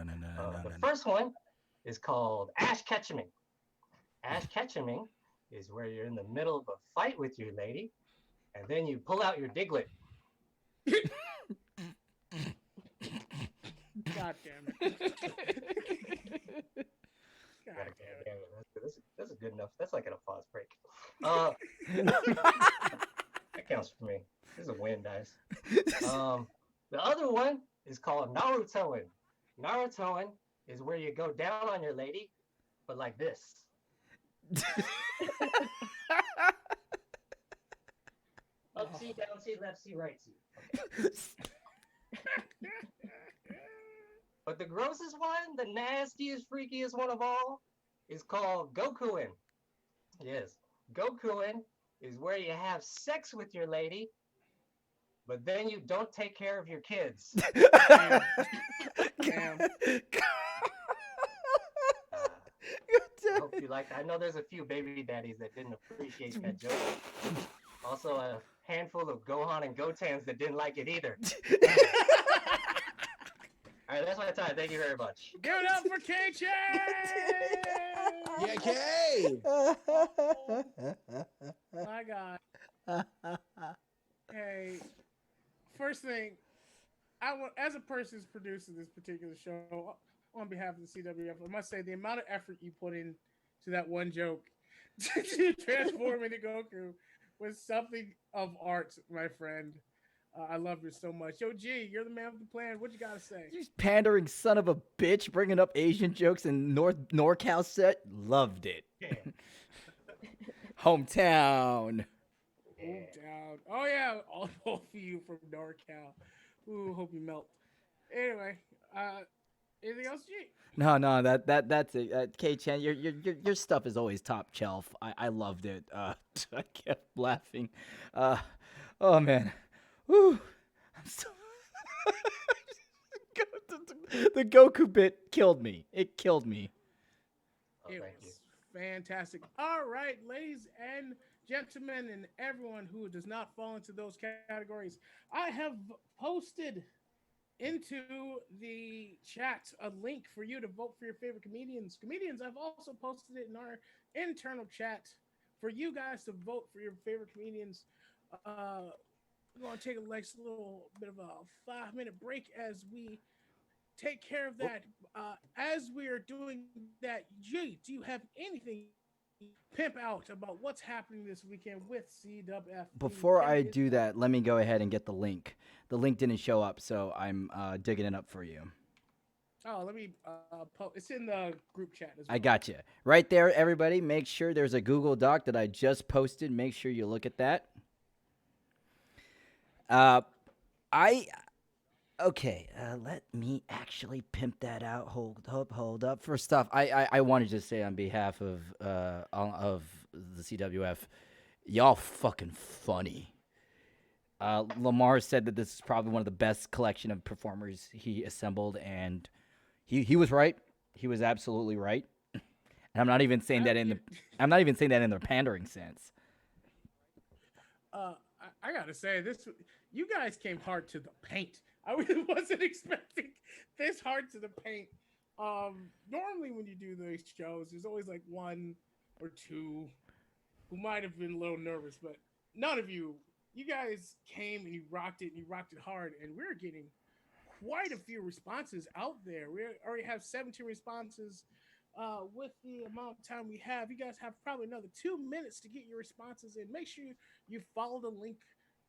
The no. first one is called Ash Ketchuming. Ash Ketchuming is where you're in the middle of a fight with your lady, and then you pull out your diglet. God damn it. God Gotta damn go, it. damn it. That's a good enough. That's like an applause break. Uh, that counts for me. This is a win, guys. The other one is called Narutoing. Narutoing is where you go down on your lady, but like this. Up C, down C, left C, right C. Okay. But the grossest one, the nastiest, freakiest one of all, is called Gokuin. Yes, Gokuin is where you have sex with your lady, but then you don't take care of your kids. Damn. I hope you liked. I know there's a few baby daddies that didn't appreciate that joke. Also, a handful of Gohan and Gotans that didn't like it either. All right, that's my time. Thank you very much. Give it up for KJ! Yeah, Kay. My God. Hey, first thing, I want, as a person who's producing this particular show on behalf of the CWF, I must say the amount of effort you put in to that one joke to transform into Goku was something of art, my friend. I love you so much. Yo, G, you're the man with the plan. What you gotta say? You pandering son of a bitch, bringing up Asian jokes in NorCal set. Loved it. Yeah. Hometown. Down. Oh yeah, all both of you from NorCal. Ooh, hope you melt. Anyway, anything else, G? No, that's it. K-Chan, your stuff is always top shelf. I loved it. I kept laughing. Oh man, woo! I'm so the Goku bit killed me. It killed me. Oh, It thank you. was fantastic. All right, ladies and gentlemen, and everyone who does not fall into those categories, I have posted into the chat a link for you to vote for your favorite comedians. I've also posted it in our internal chat for you guys to vote for your favorite comedians. We're going to take a nice little bit of a 5-minute break as we take care of that. As we are doing that, G, do you have anything pimp out about what's happening this weekend with CWF? Before I do that, let me go ahead and get the link. The link didn't show up, so I'm digging it up for you. Oh, let me it's in the group chat as well. I got you. Right there, everybody. Make sure there's a Google Doc that I just posted. Make sure you look at that. Okay, let me actually pimp that out. Hold up. First off, I wanted to say on behalf of the CWF, y'all fucking funny. Lamar said that this is probably one of the best collection of performers he assembled, and he was right. He was absolutely right. And I'm not even saying that in the pandering sense. I gotta say this. You guys came hard to the paint. I really wasn't expecting this hard to the paint. Normally when you do these shows, there's always like one or two who might have been a little nervous, but none of you. You guys came and you rocked it hard, and we're getting quite a few responses out there. We already have 17 responses. With the amount of time we have, you guys have probably another 2 minutes to get your responses in. Make sure you follow the link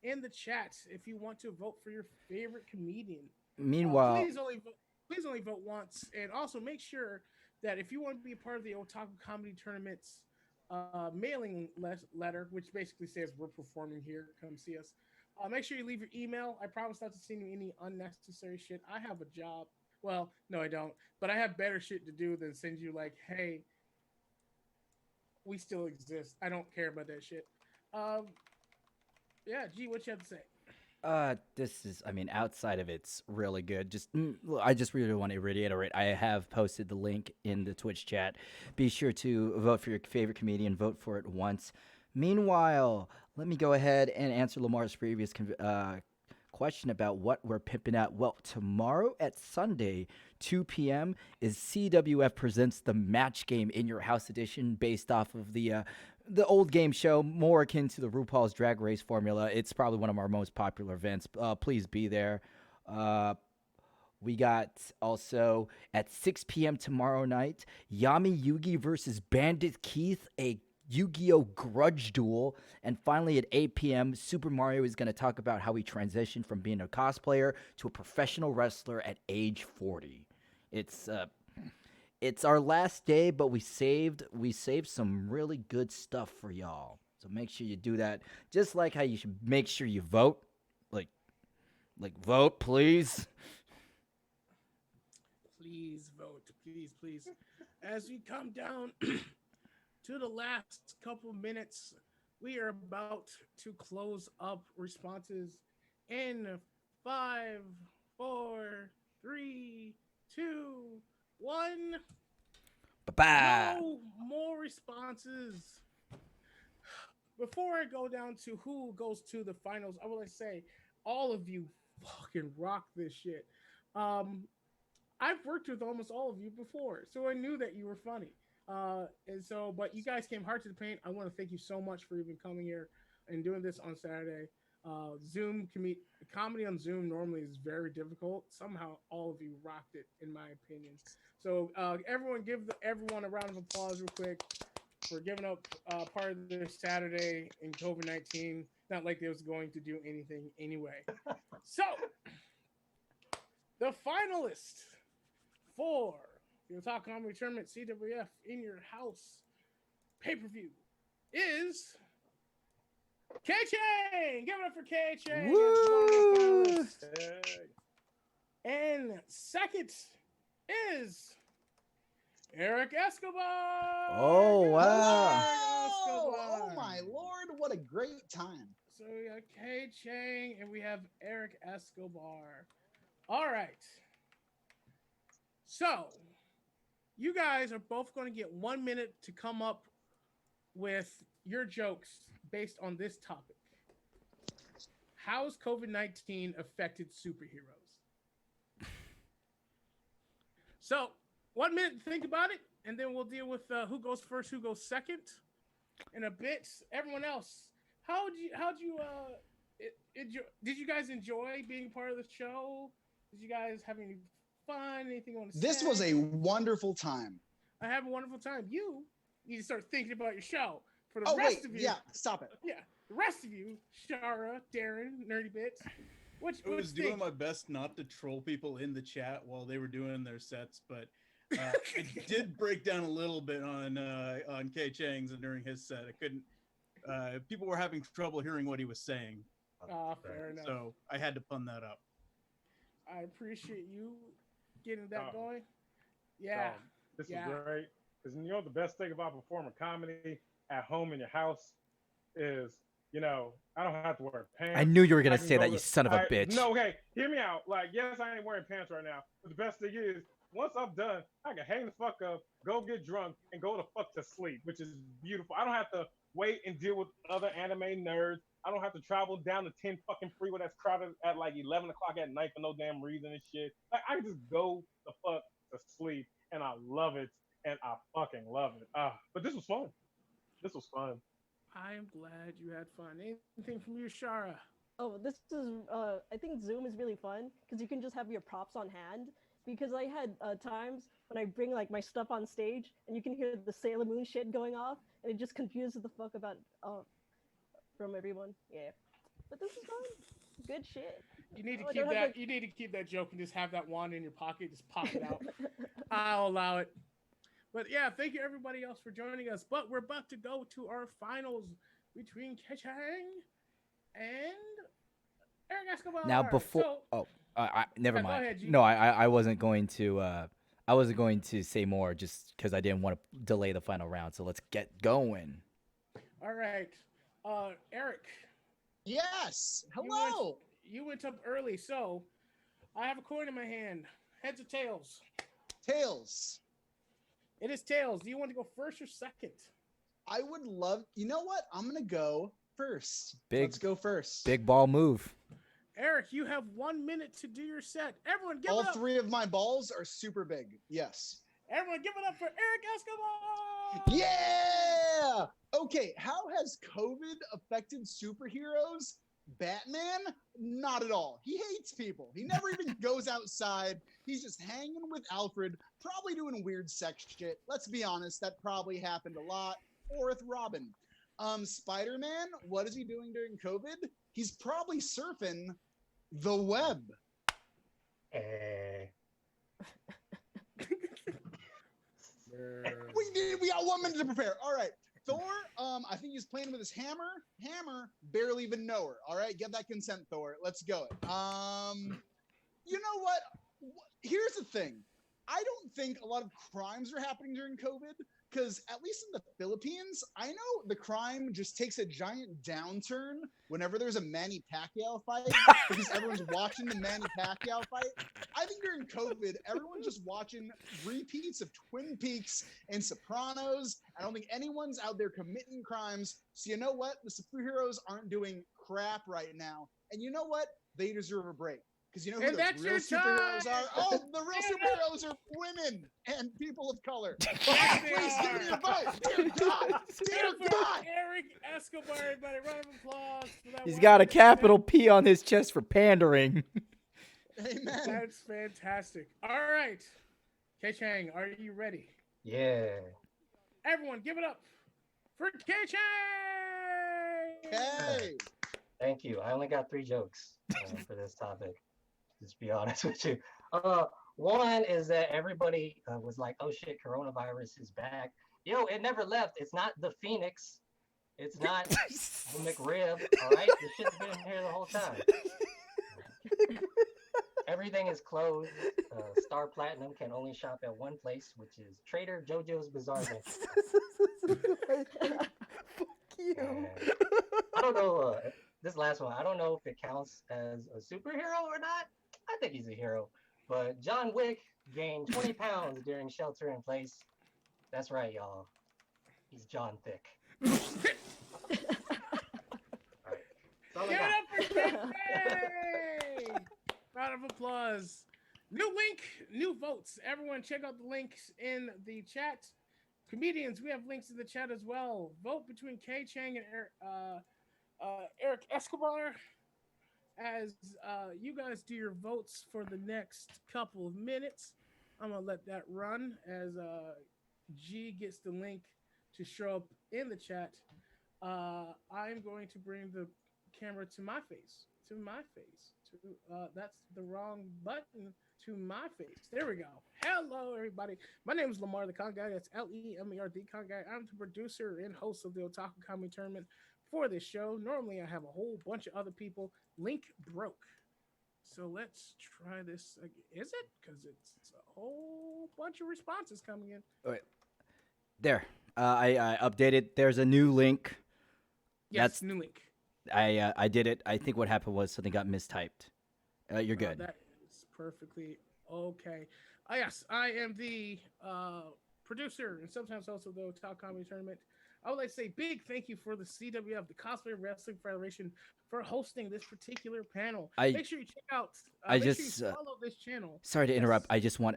in the chat if you want to vote for your favorite comedian. Meanwhile, please only vote once, and also make sure that if you want to be a part of the Otaku Comedy Tournament's mailing letter, which basically says we're performing here, come see us. Make sure you leave your email. I promise not to send you any unnecessary shit. I have a job. Well, no, I don't. But I have better shit to do than send you like, hey, we still exist. I don't care about that shit. Yeah, G, what you have to say? This is, I mean, outside of it's really good. I just really want to reiterate. I have posted the link in the Twitch chat. Be sure to vote for your favorite comedian. Vote for it once. Meanwhile, let me go ahead and answer Lamar's previous question about what we're pimping out. Well, tomorrow at Sunday, 2 p.m. is CWF presents the Match Game in Your House edition, based off of the old game show, more akin to the RuPaul's Drag Race formula. It's probably one of our most popular events. Please be there. We got also at 6 p.m. tomorrow night, Yami Yugi versus Bandit Keith, a Yu-Gi-Oh! Grudge duel. And finally at 8 p.m., Super Mario is going to talk about how he transitioned from being a cosplayer to a professional wrestler at age 40. It's our last day, but we saved some really good stuff for y'all. So make sure you do that. Just like how you should make sure you vote. Like vote, please. Please vote. Please. As we come down to the last couple minutes, we are about to close up responses in 5, 4, 3, 2, 1. Bye-bye. No more responses. Before I go down to who goes to the finals, I want to say all of you fucking rock this shit. I've worked with almost all of you before, so I knew that you were funny. But you guys came hard to the paint. I want to thank you so much for even coming here and doing this on Saturday. Comedy on Zoom normally is very difficult. Somehow, all of you rocked it, in my opinion. So, everyone, give everyone a round of applause, real quick, for giving up part of their Saturday in COVID-19. Not like they was going to do anything anyway. So, the finalists for the Otaku Comedy Tournament CWF in Your House pay-per-view is K-Chain! Give it up for K-Chain! Woo! And second is Eric Escobar! Oh, wow. Hello! Oh my lord, what a great time. So we got K-Chain and we have Eric Escobar. All right. So, you guys are both going to get 1 minute to come up with your jokes based on this topic. How's COVID-19 affected superheroes? So, 1 minute to think about it, and then we'll deal with who goes first, who goes second in a bit. Everyone else, did you guys enjoy being part of the show? Did you guys have any fun? Anything you want to say? This was a wonderful time. I have a wonderful time. You need to start thinking about your show. For the rest of you. Yeah, stop it. Yeah. The rest of you, Shara, Darren, Nerdy Bits. I was doing my best not to troll people in the chat while they were doing their sets, but I did break down a little bit on K Chang's and during his set. I couldn't. People were having trouble hearing what he was saying. Fair enough. So I had to pun that up. I appreciate you getting that going. Yeah. This is great. Because you know the best thing about performing comedy at home in your house is, I don't have to wear pants. I knew you were going to say that, you son of a bitch. No, okay, hear me out. Like, yes, I ain't wearing pants right now. But the best thing is, once I'm done, I can hang the fuck up, go get drunk, and go the fuck to sleep, which is beautiful. I don't have to wait and deal with other anime nerds. I don't have to travel down the 10 fucking freeway that's crowded at like 11 o'clock at night for no damn reason and shit. Like, I just go the fuck to sleep, and I love it, and I fucking love it. But this was fun. This was fun. I am glad you had fun. Anything from you, Shara? Oh, this is, I think Zoom is really fun because you can just have your props on hand. Because I had times when I bring like my stuff on stage and you can hear the Sailor Moon shit going off and it just confuses the fuck about from everyone. Yeah, but this is fun. Good shit. You need to keep that. You need to keep that joke and just have that wand in your pocket. Just pop it out. I'll allow it. But yeah, thank you everybody else for joining us. But we're about to go to our finals between Kechang and Eric Escobar. Now before, never Yeah, go mind. ahead, G. No, I wasn't going to. I wasn't going to say more just because I didn't want to delay the final round. So let's get going. All right, Eric. Yes. Hello. you went up early, so I have a coin in my hand. Heads or tails? Tails. It is tails. Do you want to go first or second? I would love. You know what? I'm gonna go first. Big- Let's go first. Big ball move. Eric, you have 1 minute to do your set. Everyone, give All it up. 3 of my balls are super big. Yes. Everyone, give it up for Eric Escobar. Yeah. Okay. How has COVID affected superheroes? Batman? Not at all. He hates people. He never even goes outside. He's just hanging with Alfred, probably doing weird sex shit. Let's be honest, that probably happened a lot. Or with Robin. Spider-Man, what is he doing during COVID? He's probably surfing the web. We got 1 minute to prepare. All right. Thor, I think he's playing with his hammer. Hammer, barely even know her. All right, get that consent, Thor. Let's go. You know what? Here's the thing. I don't think a lot of crimes are happening during COVID because at least in the Philippines, I know the crime just takes a giant downturn whenever there's a Manny Pacquiao fight because everyone's watching the Manny Pacquiao fight. I think during COVID, everyone's just watching repeats of Twin Peaks and Sopranos. I don't think anyone's out there committing crimes. So you know what? The superheroes aren't doing crap right now. And you know what? They deserve a break. Because you know who And the that's real your superheroes time! are? Oh, the real superheroes are women and people of color. Please give me a vote. Dear God. Dear God. Eric Escobar, everybody. Round of applause for that. He's 1 got a minute. capital P on his chest for pandering. Amen. That's fantastic. All right. K Chang, are you ready? Yeah. Everyone, give it up for K Chang! Hey. Thank you. I only got 3 jokes for this topic. Just be honest with you. One is that everybody was like, "Oh shit, coronavirus is back." Yo, it never left. It's not the Phoenix. It's not the McRib. All right, this shit's been here the whole time. Everything is closed. Star Platinum can only shop at one place, which is Trader Jojo's Bizarre Adventure. Fuck you. And I don't know. This last one, I don't know if it counts as a superhero or not. I think he's a hero. But John Wick gained 20 pounds during shelter in place. That's right, y'all. He's John Thick. All right. That's all I Give got. it up for K Chang! Round of applause. New link, new votes. Everyone, check out the links in the chat. Comedians, we have links in the chat as well. Vote between K Chang and Eric Escobar as you guys do your votes for the next couple of minutes. I'm gonna let that run as G gets the link to show up in the chat. I'm going to bring the camera to my face. That's the wrong button. To my face. There we go. Hello, everybody. My name is Lamar the Con Guy. That's Lemerd Con Guy. I'm the producer and host of the Otaku Comedy Tournament for this show. Normally, I have a whole bunch of other people. Link broke. So let's try this again. Is it? Because it's a whole bunch of responses coming in. Wait. There. I updated. There's a new link. Yes, new link. I did it. I think what happened was something got mistyped. You're good. That is perfectly okay. Yes, I am the producer and sometimes also the Otaku Comedy Tournament. I would like to say big thank you for the CWF, the Cosplay Wrestling Federation, for hosting this particular panel. Make sure you check out. Make sure you follow this channel. Sorry to interrupt. I just want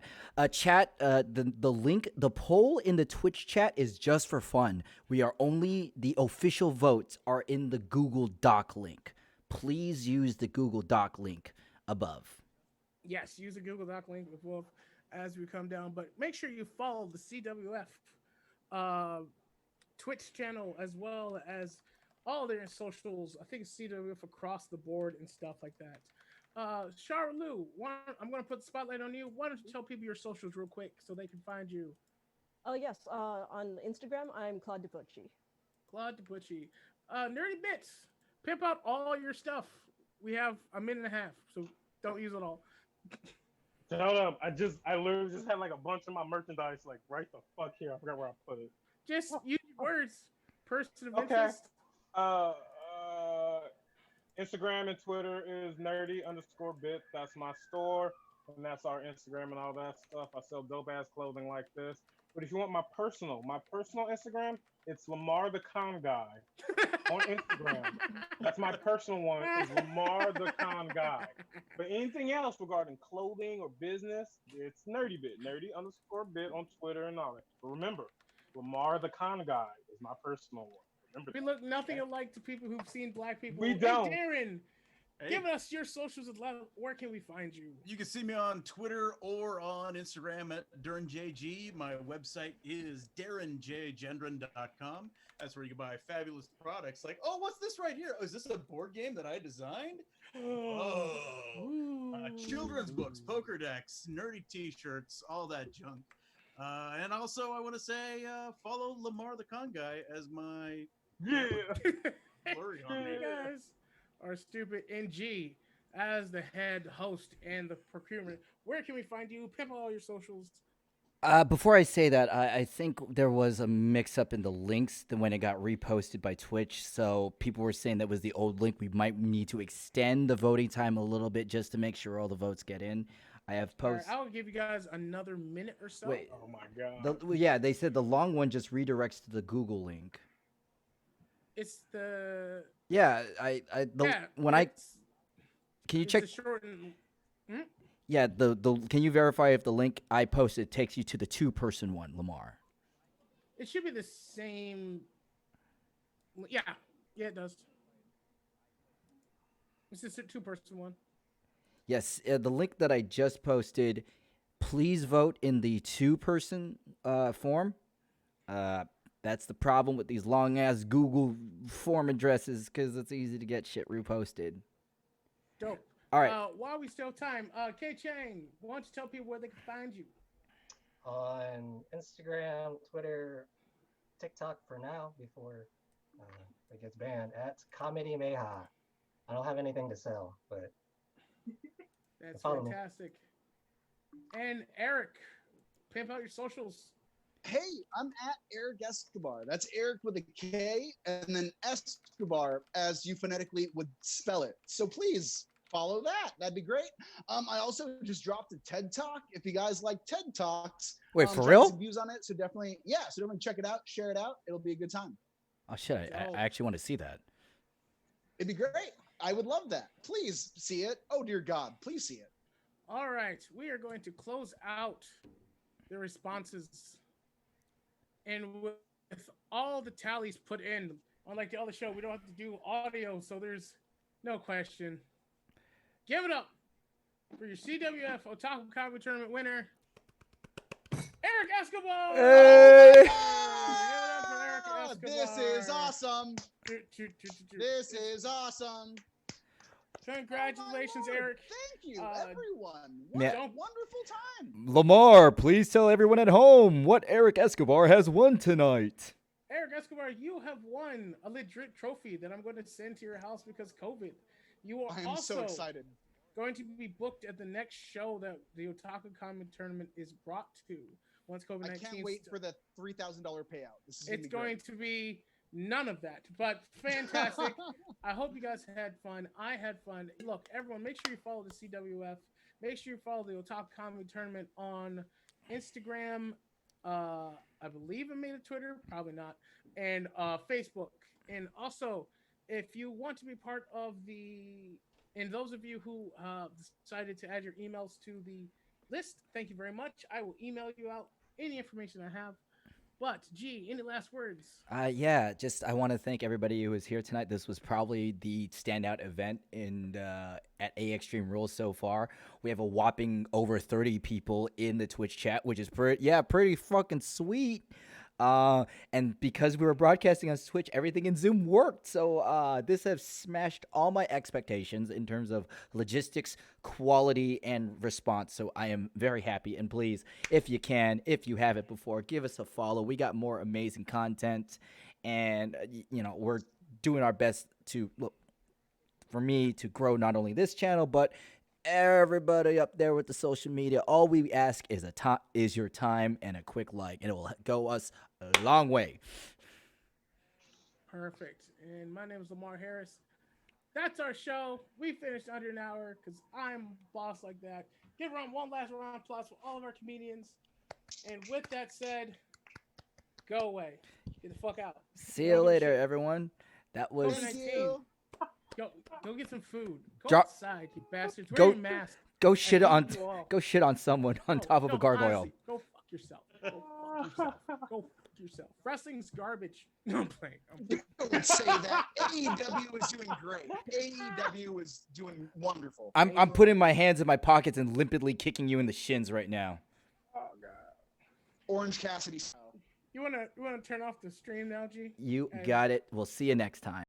chat. The link, the poll in the Twitch chat is just for fun. We are only the official votes are in the Google Doc link. Please use the Google Doc link above. Yes, use the Google Doc link above as we come down. But make sure you follow the CWF Twitch channel as well as all their socials. I think it's CWF across the board and stuff like that. Charlu, I'm going to put the spotlight on you. Why don't you tell people your socials real quick so they can find you? Oh, yes. On Instagram, I'm Claude DePucci. Claude DePucci. Nerdy Bits, pimp out all your stuff. We have a minute and a half, so don't use it all. Hold up. I literally just had like a bunch of my merchandise like right the fuck here. I forgot where I put it. Just use words. Person of Okay. interest. Instagram and Twitter is nerdy_bit. That's my store, and that's our Instagram and all that stuff. I sell dope ass clothing like this. But if you want my personal Instagram, it's Lamar the Con Guy on Instagram. That's my personal one. Is Lamar the Con Guy. But anything else regarding clothing or business, it's nerdy nerdy_bit on Twitter and all that. But remember, Lamar the Con Guy is my personal one. Remember We that. look nothing Okay? alike to people who've seen black people. We And don't. Darren, Hey, give us your socials. Where can we find you? you can see me on Twitter or on Instagram at DarrenJG. My website is darrenjgendron.com. That's where you can buy fabulous products like, oh, what's this right here? Oh, is this a board game that I designed? Oh, children's books, poker decks, nerdy t-shirts, all that junk. And also, I want to say, follow Lamar the Con Guy as my Yeah. blurry on You there. guys are stupid. NG, as the head host and the procurement, where can we find you? Pimp all your socials. Before I say that, I think there was a mix-up in the links when it got reposted by Twitch. So people were saying that was the old link. We might need to extend the voting time a little bit just to make sure all the votes get in. I have All right, posts. I'll give you guys another minute or so. Wait, Oh my god. yeah, they said the long one just redirects to the Google link. It's the Yeah, when I it's- can you it's check? the short and Yeah, the can you verify if the link I posted takes you to the 2-person one, Lamar? it should be the same. Yeah, it does. It's just a 2-person one. Yes, the link that I just posted. Please vote in the 2-person form. That's the problem with these long ass Google form addresses because it's easy to get shit reposted. Dope. All right. While we still have time, K Chang, why don't you tell people where they can find you? On Instagram, Twitter, TikTok for now before it gets banned at Comedy Meha. I don't have anything to sell, but That's Follow me. fantastic. And Eric, pimp out your socials. Hey, I'm at Eric Escobar. That's Eric with a K and then Escobar as you phonetically would spell it. So please follow that. That'd be great. I also just dropped a TED Talk. If you guys like TED Talks, Wait, for trying real? some views on it. So definitely check it out, share it out. It'll be a good time. Oh shit! I actually want to see that. It'd be great. I would love that. Please see it. Oh dear God, please see it. All right, we are going to close out the responses. And with all the tallies put in, unlike the other show, we don't have to do audio, so there's no question. Give it up for your CWF Otaku Comedy Tournament winner, Eric Escobar! Hey! Give it up for Eric Escobar. This is awesome. This is awesome. Congratulations, Oh my Lord, Eric. Thank you, Uh, everyone. What Yeah. a wonderful time. Lamar, please tell everyone at home what Eric Escobar has won tonight. Eric Escobar, you have won a legit trophy that I'm going to send to your house because COVID. You are I am also so excited. going to be booked at the next show that the Otaku Comedy Tournament is brought to once COVID-19. I can't wait for the $3,000 payout. This is It's gonna going to be none of that, but fantastic. I hope you guys had fun. I had fun. Look, everyone, make sure you follow the CWF. Make sure you follow the Otaku Comedy Tournament on Instagram. I believe I made a Twitter, probably not, and Facebook. And also, if you want to be part of and those of you who decided to add your emails to the list, thank you very much. I will email you out any information I have. But, G, any last words? Yeah, just I want to thank everybody who was here tonight. This was probably the standout event at AXtreme Rules so far. We have a whopping over 30 people in the Twitch chat, which is pretty fucking sweet. And because we were broadcasting on Twitch, everything in Zoom worked. So this has smashed all my expectations in terms of logistics, quality, and response. So I am very happy. And please, if you haven't before, give us a follow. We got more amazing content, and we're doing our best for me to grow not only this channel but everybody up there with the social media. All we ask is your time and a quick like, and it will go us a long way. Perfect. And my name is Lamar Harris. that's our show. We finished under an hour because I'm boss like that. Give around one last round of applause for all of our comedians. And with that said, go away. Get the fuck out. See you Don't give a later, shit. everyone. That was Thank 19. you. Go get some food. Go Drop- outside, you bastards. Go- Wear your mask. go shit hate on you all. go shit on someone on No, top of no, a gargoyle. honestly, go fuck yourself. Go fuck yourself. Go fuck yourself. Wrestling's garbage. No, I'm playing. Don't say that. AEW is doing great. AEW is doing wonderful. I'm putting my hands in my pockets and limpidly kicking you in the shins right now. Oh god. Orange Cassidy style. You wanna turn off the stream now, G? You Hey. got it. We'll see you next time.